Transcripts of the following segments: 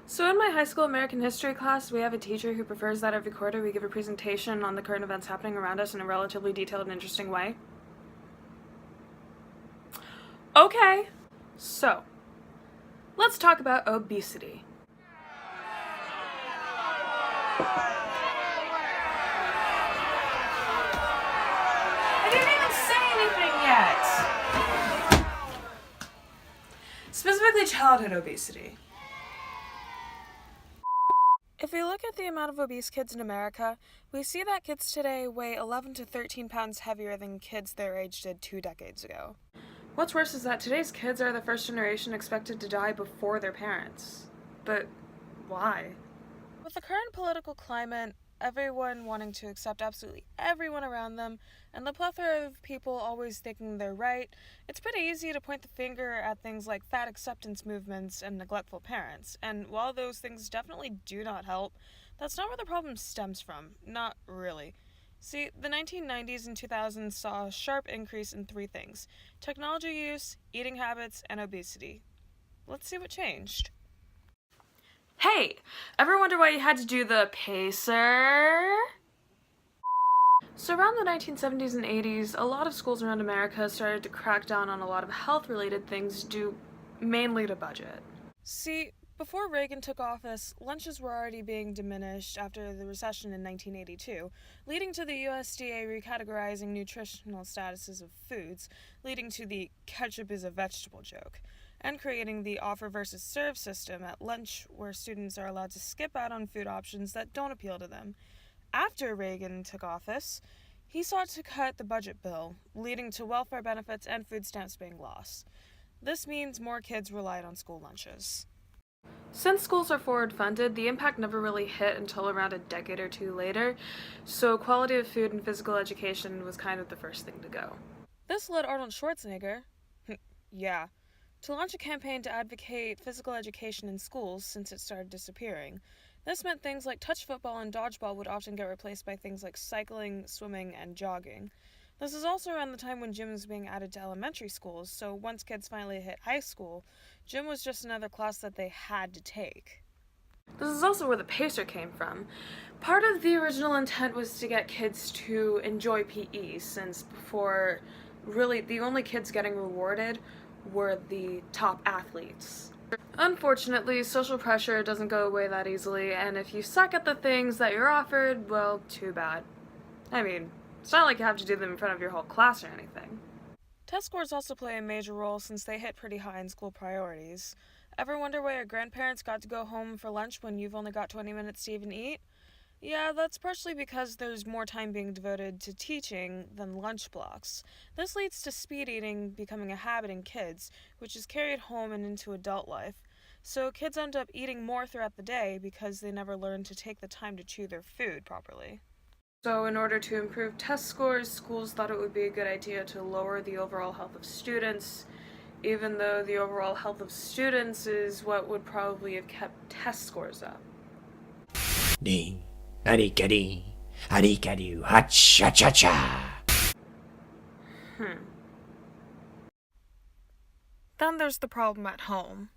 So in my high school American history class, we have a teacher who prefers that every quarter we give a presentation on the current events happening around us in a relatively detailed and interesting way. Okay, so let's talk about obesity. I didn't even say anything yet! Specifically childhood obesity. If we look at the amount of obese kids in America, we see that kids today weigh 11 to 13 pounds heavier than kids their age did 2 decades ago. What's worse is that today's kids are the first generation expected to die before their parents. But why? With the current political climate, everyone wanting to accept absolutely everyone around them, and the plethora of people always thinking they're right, it's pretty easy to point the finger at things like fat acceptance movements and neglectful parents. And while those things definitely do not help, that's not where the problem stems from. Not really. See, the 1990s and 2000s saw a sharp increase in 3 things: technology use, eating habits, and obesity. Let's see what changed. Hey, ever wonder why you had to do the pacer? So around the 1970s and 80s, a lot of schools around America started to crack down on a lot of health-related things due mainly to budget. See, before Reagan took office, lunches were already being diminished after the recession in 1982, leading to the USDA recategorizing nutritional statuses of foods, leading to the ketchup is a vegetable joke, and creating the offer versus serve system at lunch where students are allowed to skip out on food options that don't appeal to them. After Reagan took office, he sought to cut the budget bill, leading to welfare benefits and food stamps being lost. This means more kids relied on school lunches. Since schools are forward funded, the impact never really hit until around a decade or 2 later, so quality of food and physical education was kind of the first thing to go. This led Arnold Schwarzenegger, yeah, to launch a campaign to advocate physical education in schools since it started disappearing. This meant things like touch football and dodgeball would often get replaced by things like cycling, swimming, and jogging. This is also around the time when gym was being added to elementary schools, so once kids finally hit high school, gym was just another class that they had to take. This is also where the pacer came from. Part of the original intent was to get kids to enjoy PE, since before, really, the only kids getting rewarded were the top athletes. Unfortunately, social pressure doesn't go away that easily, and if you suck at the things that you're offered, well, too bad. I mean, it's not like you have to do them in front of your whole class or anything. Test scores also play a major role since they hit pretty high in school priorities. Ever wonder why your grandparents got to go home for lunch when you've only got 20 minutes to even eat? Yeah, that's partially because there's more time being devoted to teaching than lunch blocks. This leads to speed eating becoming a habit in kids, which is carried home and into adult life. So kids end up eating more throughout the day because they never learn to take the time to chew their food properly. So in order to improve test scores, schools thought it would be a good idea to lower the overall health of students, even though the overall health of students is what would probably have kept test scores up. Ding, arikari, arikari, ha-cha-cha-cha. Then there's the problem at home.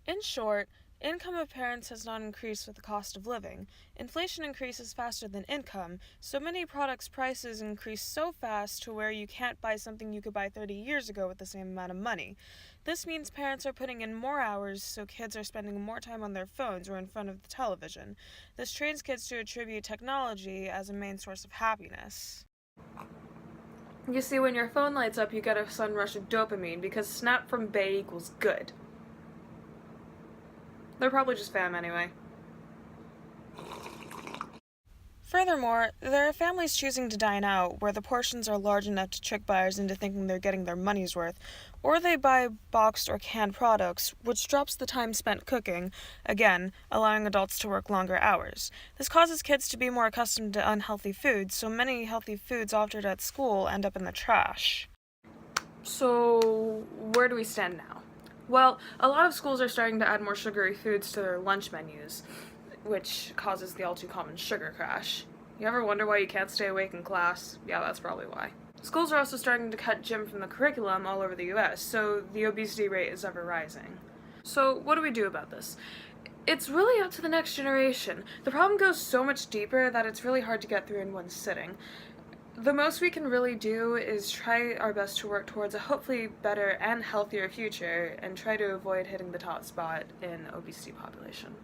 In short, income of parents has not increased with the cost of living. Inflation increases faster than income, so many products' prices increase so fast to where you can't buy something you could buy 30 years ago with the same amount of money. This means parents are putting in more hours, so kids are spending more time on their phones or in front of the television. This trains kids to attribute technology as a main source of happiness. You see, when your phone lights up, you get a sudden rush of dopamine because snap from bay equals good. They're probably just fam anyway. Furthermore, there are families choosing to dine out where the portions are large enough to trick buyers into thinking they're getting their money's worth, or they buy boxed or canned products, which drops the time spent cooking, again, allowing adults to work longer hours. This causes kids to be more accustomed to unhealthy foods, so many healthy foods offered at school end up in the trash. So, where do we stand now? Well, a lot of schools are starting to add more sugary foods to their lunch menus, which causes the all-too-common sugar crash. You ever wonder why you can't stay awake in class? Yeah, that's probably why. Schools are also starting to cut gym from the curriculum all over the US, so the obesity rate is ever rising. So, what do we do about this? It's really up to the next generation. The problem goes so much deeper that it's really hard to get through in one sitting. The most we can really do is try our best to work towards a hopefully better and healthier future and try to avoid hitting the top spot in obesity population.